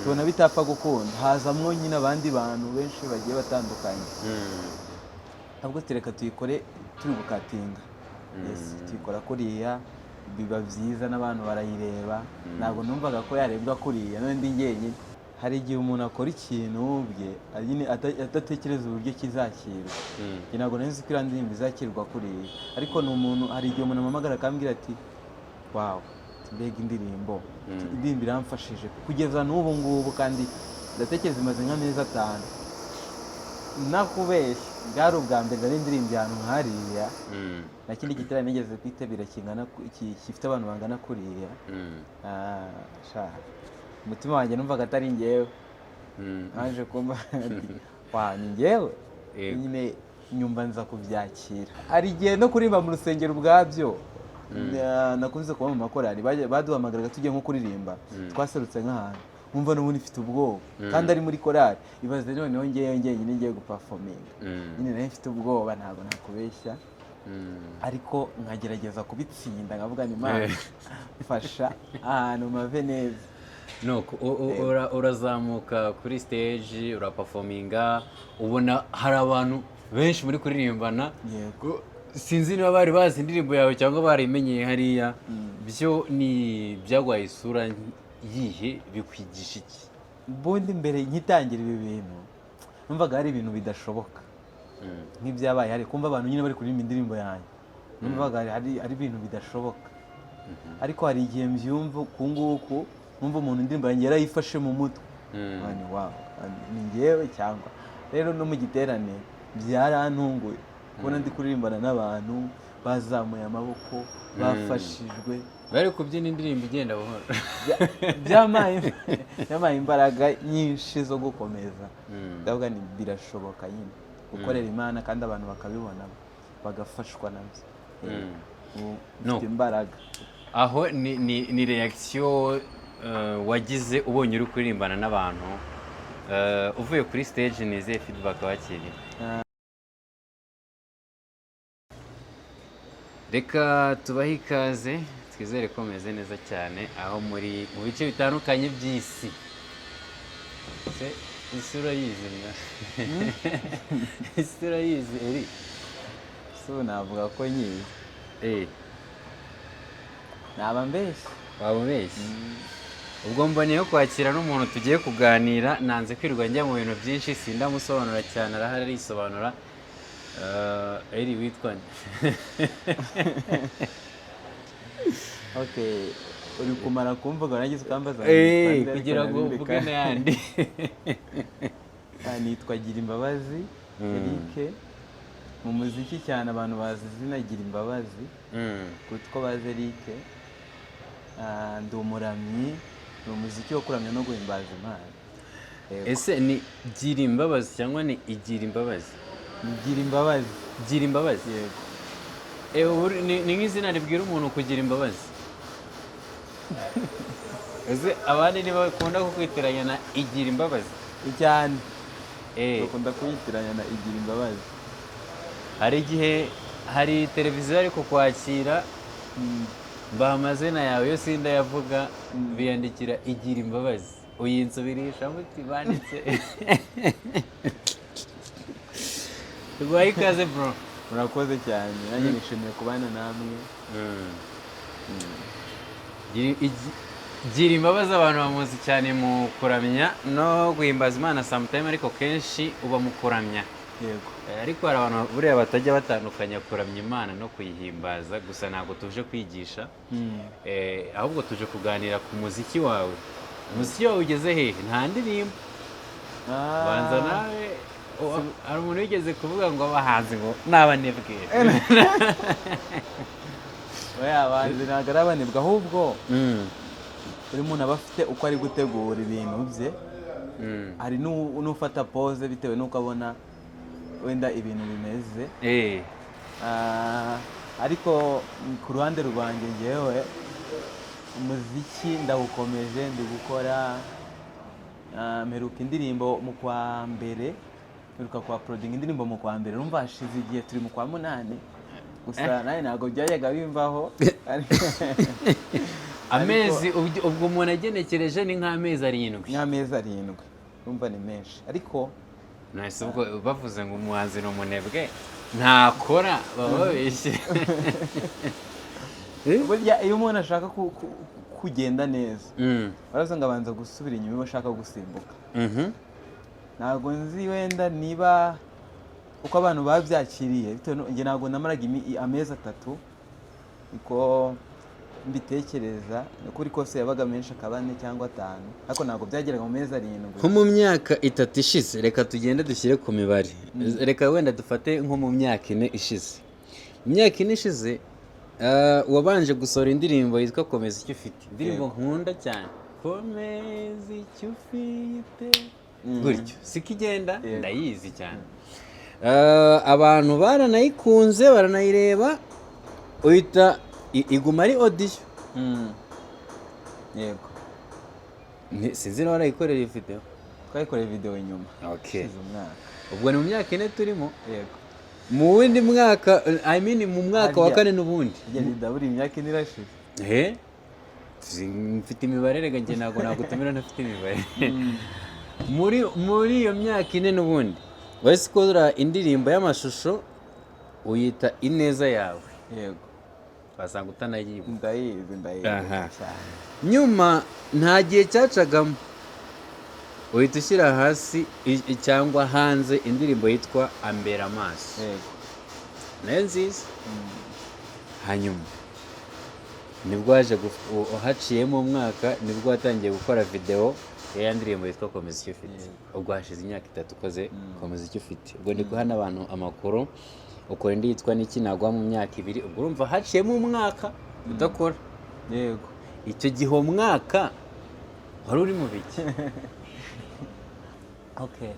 tubona bitapfa gukunda hazamwo nyine abandi bantu benshi bagiye batandukanye ntabwo tureka tuyikore turi gukatinga tuyikora kuriya biba byiza n'abantu barayireba ntabwo numvaga ko yarebwa kuriya n'undi ngenyine hari igihe umuntu akora ikintu ubwe adatekereza uburyo kizakirwa ntabwo nzi ko iriya ndirimbo izakirwa kuriya ariko ni umuntu hari igihe umuntu amamagara akambwira ati wawu mbega indirimbo iramfashije kugeza n'ubu ngubu kandi ndatekereza imaze nk'amezi 5 nakubeshya bwari ubwa mbere nari indirimbo ahantu nk'hariya nta kindi giterane nigeze kwitabira gifite abantu bangana kuriya umutima wanjye numvaga atari njyewe naje kumva ni njyewe nyine nyumva nza kubyakira hari igihe no kuririmba mu rusengero ubwabyo nakunze kuba mu makorari baduhamagaraga tugiye nko kuririmba twaserutse nk'ahantu wumva n'ubundi ifite ubwoba kandi ari muri korari ibaze noneho nyine ngiye guperforminga nyine nayo mfite ubwoba ntabwo nakubeshya ariko nkagerageza kubitsinda nkavuga ni Imana ifasha ahantu mave neza nuko urazamuka kuri stage uraperforminga ubona hari abantu benshi muri kuririmbana sinzi niba bari bazi indirimbo yawe cyangwa barimenyeye hariya byo ni byagwaye isura yihe bikwigisha iki ubundi mbere nkitangira ibi bintu numvaga hari ibintu bidashoboka nk'ibyabaye hari kumva abantu nyine bari kuririmba indirimbo yanjye numvaga hari ibintu bidashoboka ariko hari igihe mbyumva kunguku numva umuntu indirimbo yanjye yarayifashe mu mutwe ni njyewe cyangwa rero no mu giterane byarantunguye kubona ndi kuririmbana n'abantu bazamuye amaboko bafashijwe bari kubyina indirimbo igenda buhoro byamaye imbaraga nyinshi zo gukomeza ndavuga ni birashoboka nyine gukorera Imana kandi abantu bakabibona bagafashwa nabyo ufite imbaraga aho ni reaction wagize ubonye uri kuririmbana n'abantu uvuye kuri stage ni izihe feedback wakiriye reka tubahe ikaze twizere ko meze neza cyane aho muri mu bice bitandukanye by'isi isura yizina isura yizi eri so navuga ko nyizi naba mbeshye waba ubeshye ubwo mboneye kwakira n'umuntu tugiye kuganira nanze kwirirwa njya mu bintu byinshi sindamusobanura cyane arahari arisobanura eri witwa okay uri kumara kumvuga nagize ukambaza kugira ngo uvuge n'ayandi nitwa Girimbabazi Eric mu muziki cyane abantu bazi izina Girimbabazi kuko bazi Eric ndi umuramyi ni umuziki wo kuramya no guhimbaza Imana ese ni Girimbabazi cyangwa ni Igirimbabazi Girimbabazi Girimbabazi yego ni nk'izina ribwira umuntu kugira imbabazi ese abandi ntibakunda kukwitiranya na Igirimbabazi cyane bakunda kuyitiranya na Igirimbabazi hari igihe hari televiziyo ariko kwakira baha amazina yawe yo sindayavuga biyandikira Igirimbabazi uyinsubirisha muti banditse tuguhaye ikaze bro murakoze cyane nanjye nishimiye kubana namwe Girimbabazi abantu bamuzi cyane mu kuramya no guhimbaza Imana sometime ariko kenshi uba mu kuramya yego ariko hari abantu buriya batajya batandukanya kuramya Imana no kuyihimbaza gusa ntabwo tuje kwigisha ahubwo tuje kuganira ku muziki wawe umuziki wawe ugeze hehe nta ndirimbo banza nawe hari umuntu wigeze kuvuga ngo abahanzi ngo n'abanebwe abahanzi ntabwo ari abanebwe ahubwo buri muntu aba afite uko ari gutegura ibintu bye hari n'ufata pose bitewe n'uko abona wenda ibintu bimeze ariko ku ruhande rwanjye ngewe umuziki ndawukomeje ndi gukora mperuka indirimbo mu kwa mbere mperuka kwa prodinga indirimbo mu kwa mbere urumva hashize igihe turi mu kwa 8 gusa nawe ntabwo byajyaga bimvaho amezi ubwo umuntu agenekereje ni nk'amezi 7. nk'amezi 7 urumva ni menshi ariko nahise ubwo bavuze ngo umuhanzi ni umunebwe ntakora baba babeshye. burya iyo umuntu ashaka kugenda neza baravuga ngo abanza gusubira inyuma iyo ashaka gusimbuka. ntabwo nzi wenda niba uko abantu babyakiriye njye ntabwo namaraga amezi 3 niko mbitekereza kuri kose yabaga menshi akaba 4 cyangwa 5 ariko ntabwo byageraga mu mezi 7. nko mu myaka 3 ishize reka tugende dushyire ku mibare reka wenda dufate nko mu myaka 4 ishize. Mu myaka 4 ishize wabanje gusohora indirimbo yitwa Komeza icyo ufite, indirimbo nkunda cyane, komeza icyo ufite gutyo siko igenda ndayizi cyane. Abantu baranayikunze baranayireba uhita iguma ari audio. Yego sinzi niba warayikorera iyi video. twayikoreye video inyuma. Okay, ubwo ni mu myaka 4 turimo. Yego mu wundi mwaka mu mwaka wa 4 n'ubundi buri imyaka 4 irashize. Mfite imibare rega njye ntabwo nagutumira ntafite imibare. muri iyo myaka 4 n'ubundi wahise ukora indirimbo y'amashusho uyita Ineza Yawe. Yego wasanga utanayiba. ndayizi nyuma nta gihe cyacagamo uhita ushyira hasi cyangwa hanze indirimbo yitwa Ambera Amaso. Yego nayo nziza. hanyuma nibwo waje haciyemo umwaka nibwo watangiye gukora video ya ndirimbo yitwa Komeza icyo ufite. ubwo hashize imyaka 3 ukoze Komeza icyo ufite. ubwo ndi guhana abantu amakuru ukora indi yitwa Niki Nagwa mu myaka 2. ubwo urumva haciyemo umwaka udakora. Yego icyo gihe umwaka wari uri mu biki? Okay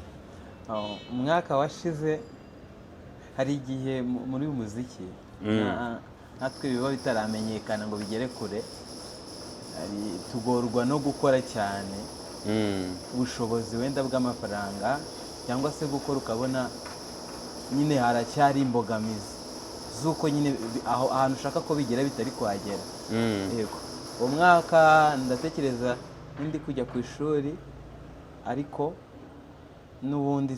umwaka washize hari igihe muri muziki natwe biba bitaramenyekana ngo bigere kure, tugorwa no gukora cyane ubushobozi wenda bw'amafaranga cyangwa se gukora ukabona nyine haracyari imbogamizi z'uko nyine ahantu ushaka ko bigera bitari kuhagera. Yego uwo mwaka ndatekereza ndi kujya ku ishuri ariko n'ubundi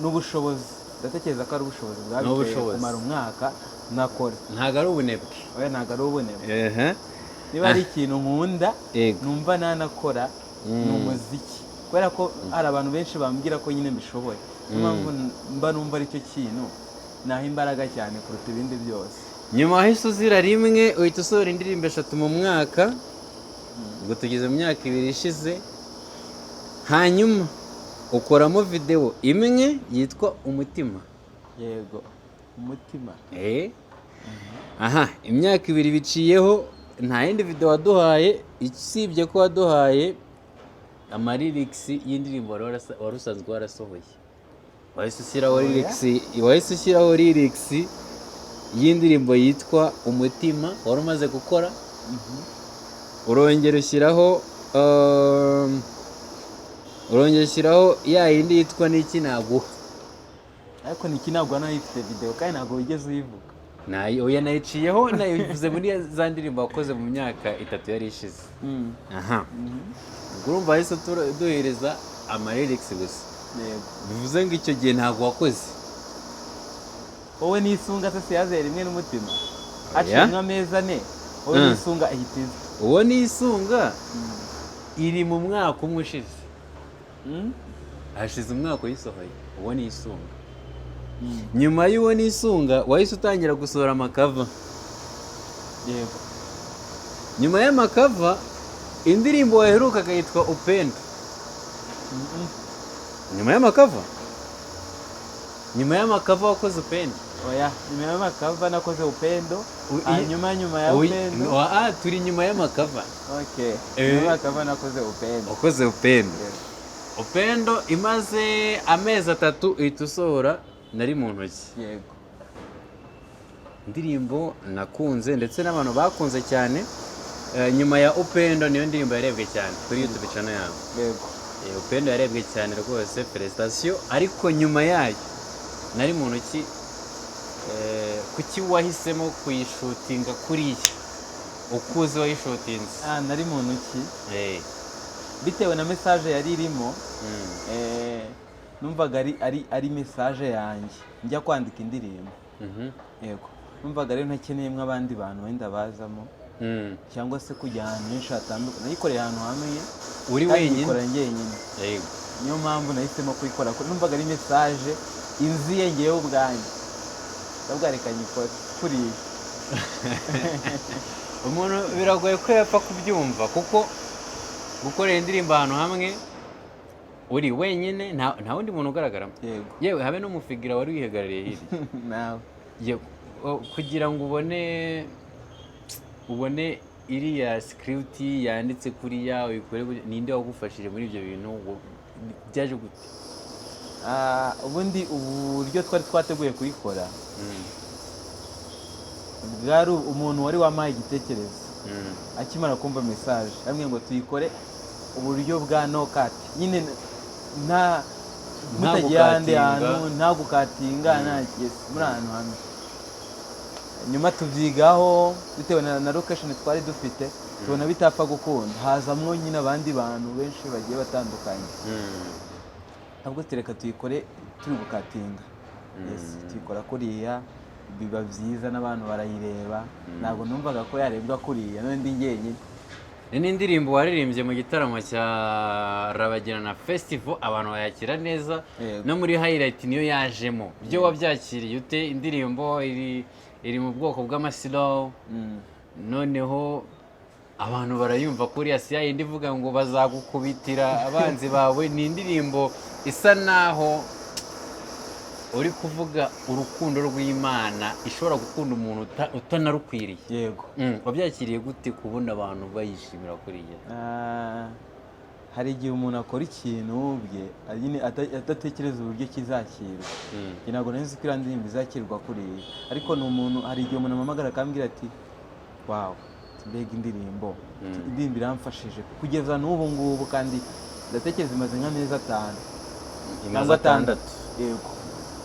n'ubushobozi ndatekereza ko ari ubushobozi bwabiteye kumara umwaka nakora. ntabwo ari ubunebwe. ntabwo ari ubunebwe. niba ari ikintu nkunda numva nanakora ni umuziki kubera ko hari abantu benshi bambwira ko nyine mbishoboye. mba numva ari cyo kintu naho imbaraga cyane kuruta ibindi byose. nyuma wahise uzira rimwe uhita usohora indirimbo 3 mu mwaka. ubwo tugeze mu myaka 2 ishize. hanyuma ukoramo video imwe yitwa Umutima. Yego Umutima. imyaka 2 biciyeho nta yindi video waduhaye isibye ko waduhaye amalyrics y'indirimbo wari usanzwe warasohoye. wahise ushyiraho lyrics y'indirimbo yitwa Umutima wari umaze gukora. urongera ushyiraho ya yindi yitwa Niki Naguha. ariko Niki Naguha nayo ifite video kandi ntabwo wigeze uyivuga. oya nayiciyeho nayivuze muri za ndirimbo wakoze mu myaka 3 yari ishize. urumva wahise duhereza amalyrics gusa. bivuze ngo icyo gihe ntabwo wakoze. wowe n'isunga se yazera rimwe n'Umutima haciyemo amezi 4. wowe n'isunga ihitiza. uwo n'isunga iri mu mwaka umwe ushize. hashize umwaka uyisohoye uwo n'isunga. nyuma y'uwo n'isunga wahise utangira gusohora amakava. Yego nyuma y'amakava indirimbo waherukaga yitwa Upendo. nyuma y'amakava wakoze Upendo. oya nyuma y'amakava nakoze Upendo. nyuma ya Upendo turi nyuma y'amakava. Okay nyuma y'amakava nakoze Upendo. wakoze Upendo. Upendo imaze amezi 3 ihita usohora Nari mu ntoki. Yego indirimbo nakunze ndetse n'abantu bakunze cyane. Nyuma ya Upendo niyo ndirimbo yarebwe cyane kuri YouTube channel yawe. Yego Upendo yarebwe cyane rwose prestation. ariko nyuma yayo Nari mu ntoki kuki wahisemo kuyishutinga kuriya? ukuze wayishotinze. nari mu ntoki Eh. bitewe na message yari irimo. Mm. Numvaga ari message yanjye njya kwandika indirimbo. Yego, numvaga rero ntakeneyemo abandi bantu wenda bazamo cyangwa se kujya ahantu henshi hatandukanye. Nayikoreye ahantu hamwe uri wenyine, nikora njyenyine. yego, Niyo mpamvu nahisemo kuyikora kuko numvaga ari message inziye ngewe ubwanjye, ndabwo reka nyikore kuriya. umuntu biragoye ko yapfa kubyumva kuko gukorera indirimbo ahantu hamwe uri wenyine nta wundi muntu ugaragaramo. Yego, yewe habe n'umufigira wari wihagarariye hirya. nawe Yego, kugira ngo ubone iriya script yanditse kuriya uyikore ninde wagufashije muri ibyo bintu byaje gute? ubundi uburyo twari twateguye kuyikora bwari umuntu wari wampaye igitekerezo akimara kumva message hamwe ngo tuyikore uburyo bwa no cut, nyine nta mutagira ahandi hantu, nta gukatinga, nta kesi, muri ahantu hamwe. Nyuma tubyigaho bitewe na location twari dufite, tubona bitapfa gukunda, hazamwo nyine abandi bantu benshi bagiye batandukanye. Ntabwo tureka tuyikore turi gukatinga. Yes, tuyikora kuriya biba byiza n'abantu barayireba. Ntabwo numvaga ko yarebwa kuriya n'undi njyenyine. Ni indirimbo waririmbye mu gitaramo cya Rabagirana Festival, abantu bayakira neza. No muri highlight niyo yajemo. Byo wabyakiriye ute? Indirimbo iri mu bwoko bw'amaslow, noneho abantu barayumva kuriya si yindi ivuga ngo bazagukubitira abanzi bawe. Ni indirimbo isa naho uri kuvuga urukundo rw'Imana ishobora gukunda umuntu utanarukwiriye. Yego. Wabyakiriye gute kubona abantu bayishimira kuriya? Hari igihe umuntu akora ikintu ubwe adatekereza uburyo kizakirwa. Ntabwo nzi ko iriya ndirimbo izakirwa kuriya, ariko ni umuntu, hari igihe umuntu ampamagara akambwira ati wow, mbega indirimbo iramfashije kugeza n'ubu ngubu, kandi ndatekereza imaze nk'amezi 5 cyangwa 6. Yego,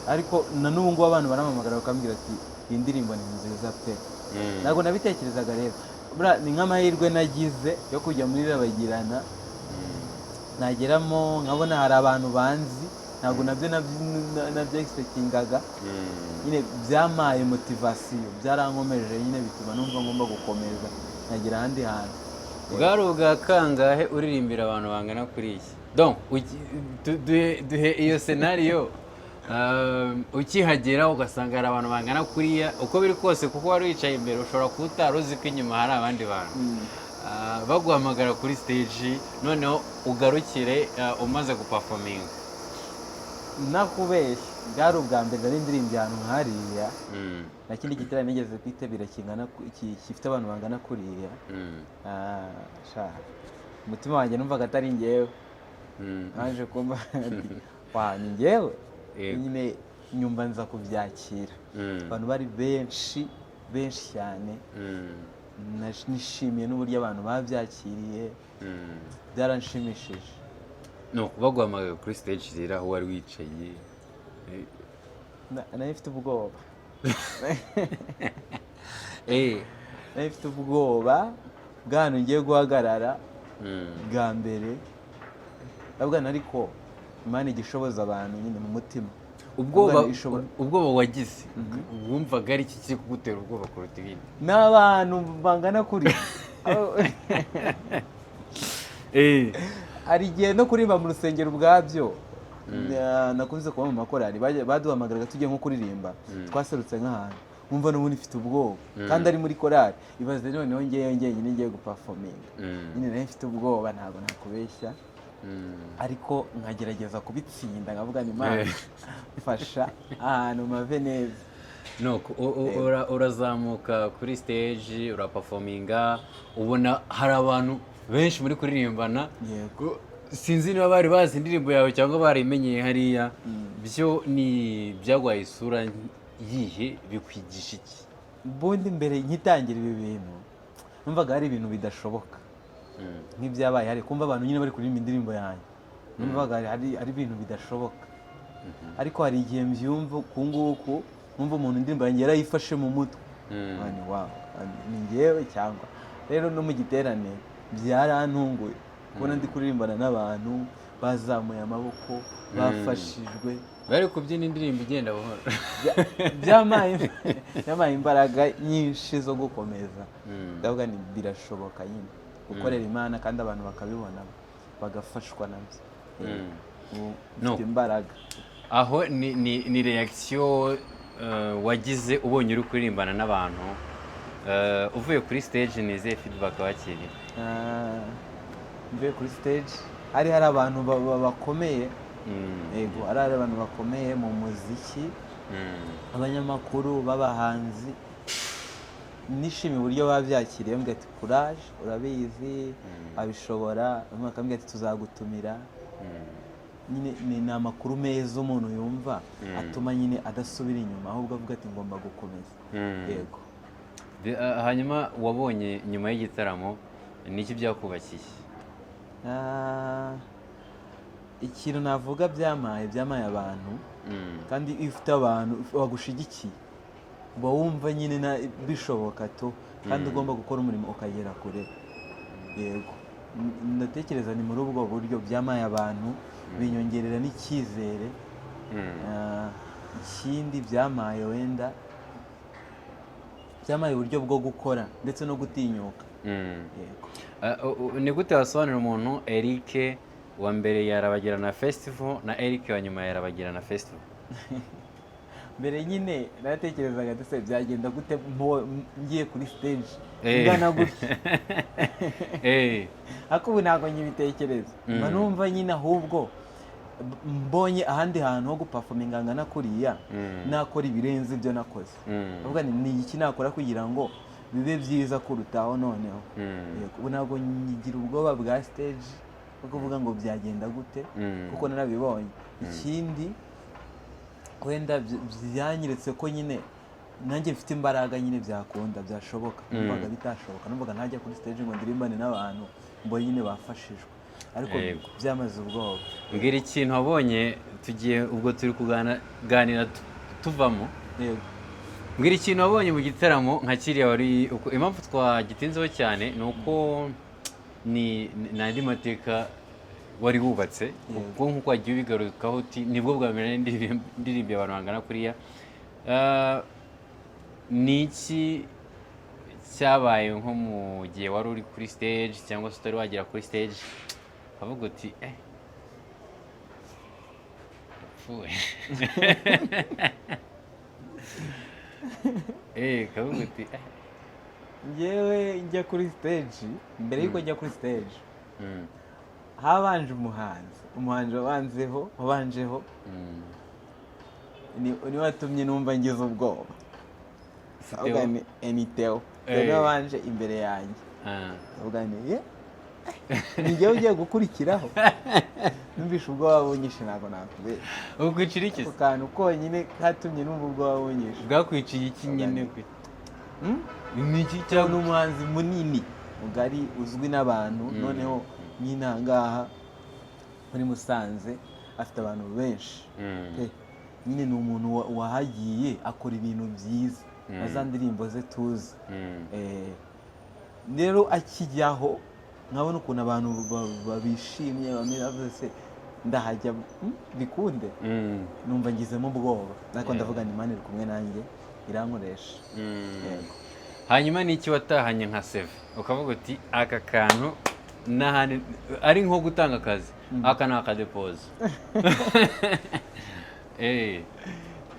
ariko na n'ubu ngubu abantu barampamagara bakambwira ati iyi ndirimbo ni nziza pe. Ntabwo nabitekerezaga rero. Ni nk'amahirwe nagize yo kujya muri Rabagirana, nageramo nkabona hari abantu banzi, ntabwo nabyo expectingaga. Nyine byamaye motivation, byarankomeje nyine bituma numva ngomba gukomeza nkagira ahandi hantu. Bwari ubwa kangahe uririmbira abantu bangana kuriya? Donc duhe iyo scenario. Ukihagera ugasanga hari abantu bangana kuriya, uko biri kose kuko wari wicaye imbere ushobora kuba utari uzi ko inyuma hari abandi bantu. Baguhamagara kuri stage, noneho ugarukire umaze guperforminga. Nakubeshya, bwari ubwa mbere nari ndirimbye ahantu nk'hariya. Nta kindi gitaramo nigeze kwitabira gifite abantu bangana kuriya. Umutima wanjye numvaga atari njyewe. Naje kumva ni njyewe. Nyine nyumva nza kubyakira. Abantu bari benshi cyane. Nishimiye n'uburyo abantu babyakiriye, byaranshimishije. No, baguhamagaye kuri stage rero aho wari wicaye, nari mfite ubwoba. Nari mfite ubwoba bw'ahantu ngiye guhagarara bwa mbere. Ndabwana ariko Imana igishoboza abantu nyine mu mutima. Ubwoba wagize wumvaga ari iki kiri kugutera ubwoba kuruta ibindi? N'abantu bangana kuri. Hari igihe no kuririmba mu rusengero ubwabyo, nakunze kuba mu makorari baduhamagaraga tugiye nko kuririmba, twaserutse nk'ahantu wumva n'ubundi mfite ubwoba kandi ari muri korari. Ibaze noneho nyine ngiye guperforminga, nyine nari mfite ubwoba, ntabwo nakubeshya. Ariko nkagerageza kubitsinda, nkavuga ni Imana mfasha ahantu mave neza. Urazamuka kuri stage, uraperforminga, ubona hari abantu benshi muri kuririmbana. Yego, sinzi niba bari bazi indirimbo yawe cyangwa barimenyeye hariya. Byo ni byagwaye isura yihe, bikwigisha iki? Ubundi mbere nkitangira ibi bintu numvaga hari ibintu bidashoboka nk'ibyabaye, hari kumva abantu nyine bari kuririmba indirimbo yanjye, numvaga hari ibintu bidashoboka. Ariko hari igihe mbyumva kunguku, numva umuntu indirimbo yanjye yarayifashe mu mutwe, wow, ni njyewe cyangwa rero no mu giterane byarantunguye kubona ndi kuririmbana n'abantu bazamuye amaboko bafashijwe bari kubyina indirimbo igenda buhoro byamaye imbaraga nyinshi zo gukomeza ndavuga ni birashoboka nyine gukorera Imana kandi abantu bakabibona bagafashwa nabyo ufite imbaraga. Aho ni reaction wagize ubonye uri kuririmbana n'abantu uvuye kuri stage, ni izihe feedback wakiriye? Mvuye kuri stage hari abantu bakomeye, yego hari abantu bakomeye mu muziki, abanyamakuru b'abahanzi, nishimiye uburyo babyakiriye, mbwira ati courage, urabizi abishobora, bakambwira ati tuzagutumira. Nyine ni amakuru meza umuntu yumva atuma nyine adasubira inyuma, ahubwo avuga ati ngomba gukomeza. Yego. Hanyuma wabonye nyuma y'igitaramo niki byakubakiye? Ikintu navuga byamaye abantu, kandi iyo ufite abantu bagushigikiye uba wumva nyine bishoboka to, kandi ugomba gukora umurimo ukagera kure. Yego, ndatekereza ni muri ubwo buryo byamaye abantu, binyongerera n'icyizere. Ikindi byamaye wenda byamaye uburyo bwo gukora ndetse no gutinyuka. Yego. Ni gute wasobanurira umuntu Eric wa mbere yarabagirana festival na Eric wa nyuma yarabagirana festival? Mbere nyine naratekerezaga ndetse byagenda gute ngiye kuri stage ngana gutya. Ariko ubu ntabwo nyibitekereza, mba numva nyine ahubwo mbonye ahandi hantu ho guperforminga ngana kuriya nakora ibirenze ibyo nakoze. Avuga ni iki nakora kugira ngo bibe byiza kurutaho noneho. Ubu ntabwo nyigira ubwoba bwa stage bwo kuvuga ngo byagenda gute, kuko narabibonye. Ikindi wenda byanyeretse ko nyine nanjye mfite imbaraga, nyine byakunda, byashoboka. Numvaga bitashoboka, numvaga ntajya kuri stage ngo ndirimbane n'abantu mbonye nyine bafashijwe, ariko byamaze ubwoba. Mbwira ikintu wabonye tugiye ubwo turi kuganira tuvamo. Yego. Mbwira ikintu wabonye mu gitaramo nka kiriya wari impamvu twagitinzeho cyane ni uko ni andi mateka wari wubatse, ubwo nk'uko wagiye ubigarukaho uti nibwo bwa mbere ndirimbiye abantu bangana kuriya. Ni iki cyabaye nko mu gihe wari uri kuri stage cyangwa se utari wagera kuri stage ukavuga uti yapfuye? Kavuga uti njyewe njya kuri stage, mbere yuko njya kuri stage habanje umuhanzi wabanjeho ni watumye numva ngize ubwoba. Avuga ni Eniteo wabanje imbere yanjye. Avuga ni njyewe ugiye gukurikiraho. Numvishe ubwoba bunyishe, ntabwo nakubera. Ukwicira iki? Ako kantu konyine katumye numva ubwoba bunyishe. Bwakwiciye iki nyine? Ni iki cyangwa n'umuhanzi munini mugari uzwi n'abantu, noneho nyine aha ngaha muri Musanze afite abantu benshi. Nyine ni umuntu wahagiye akora ibintu byiza, na za ndirimbo ze tuzi. Rero akijyaho nkabona ukuntu abantu babishimye, bamwe bavuze se ndahajya bikunde, numva ngizemo ubwoba, ariko ndavuga ni Imana iri kumwe nanjye irankoresha. Yego. Hanyuma ni iki watahanye nka save ukavuga uti aka kantu n'ahandi ari nko gutanga akazi, aka ni akadepoze?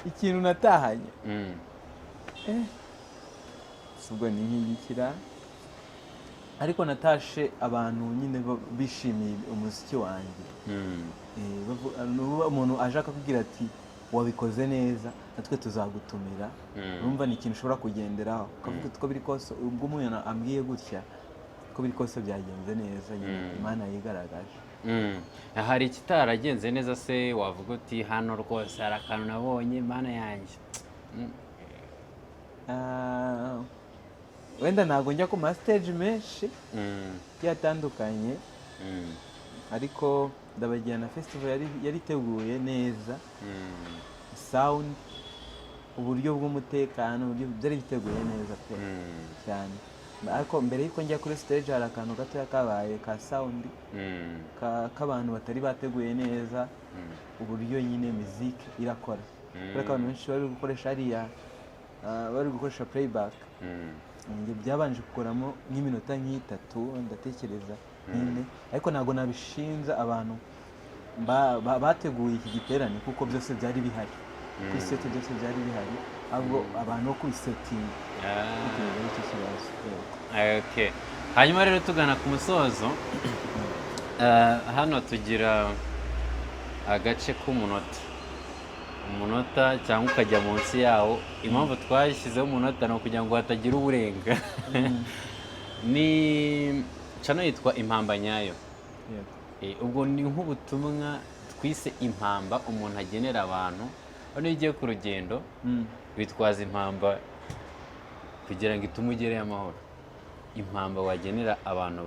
Ikintu natahanye ubwo ni nk'igikira, ariko natashe abantu nyine bishimiye umuziki wanjye. Umuntu aje akakubwira ati wabikoze neza, natwe tuzagutumira. Urumva ni ikintu ushobora kugenderaho ukavuga uko biri kose. Ubwo umuntu ambwiye gutya, uko biri kose byagenze neza, Imana yigaragaje. Hari ikitaragenze neza se wavuga uti hano rwose hari akantu nabonye Imana yanjye? Wenda ntabwo njya ku ma stage menshi yatandukanye, ariko ndabagirana festival yari iteguye neza, sound, uburyo bw'umutekano byari biteguye neza pe cyane. ariko mbere y'uko njya kuri stage hari akantu gatoya kabaye ka sound k'abantu batari bateguye neza uburyo nyine muziki irakora kubera ko abantu benshi bari gukoresha hariya bari gukoresha playback njye byabanje gukoramo nk'iminota nk'itatu ndatekereza nyine ariko ntabwo nabishinze abantu bateguye iki giterane kuko byose byari bihari kuri sete byose byari bihari ahubwo abantu bo kubisetinga bitewe n'icyo kibazo. Okay. Hanyuma rero tugana ku musozo hano tugira agace umunota cyangwa ukajya munsi yawo. Impamvu twashyizeho umunota ni ukugira ngo hatagira uburenga. Ni channel yitwa Impamba Nyayo. Ubwo ni nk'ubutumwa twise impamba umuntu agenera abantu hano igiye ku rugendo bitwaza impamba kugira ngo itume ugereyo amahoro. Impamba wagenera abantu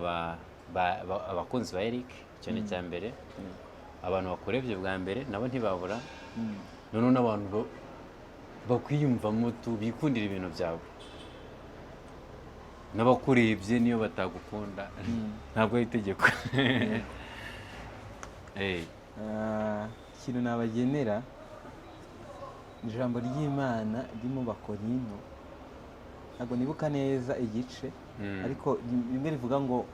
abakunzi ba Eric cyane cya mbere abantu bakurebye bwa mbere nabo ntibabura none n'abantu bakwiyumvamo bikundira ibintu byawe n'abakurebye niyo batagukunda ntabwo ari itegeko. Ikintu nabagenera ijambo ry'Imana riri mu Bakorinto ntabwo nibuka neza igice ariko rimwe rivuga ngo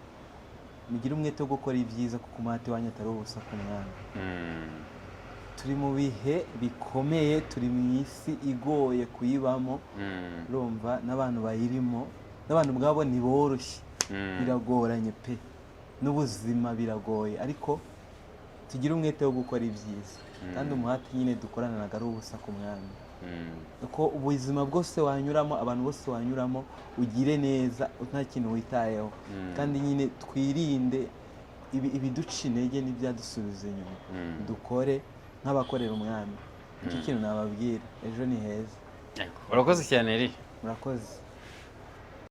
mugire umwete wo gukora ibyiza kuko umuhati wanyu atari ubusa ku Mwami. Turi mu bihe bikomeye, turi mu isi igoye kuyibamo urumva n'abantu bayirimo n'abantu ubwabo ntiboroshye biragoranye pe n'ubuzima biragoye ariko tugire umwete wo gukora ibyiza kandi umuhati nyine dukorana ari ubusa ku Mwami. Uko ubuzima bwose wanyuramo abantu bose wanyuramo ugire neza nta kintu witayeho kandi nyine twirinde ibiduca intege n'ibyadusubiza inyuma dukore nk'abakorera Umwami. Icyo kintu nababwira ejo ni heza. Urakoze cyane Eri. Murakoze.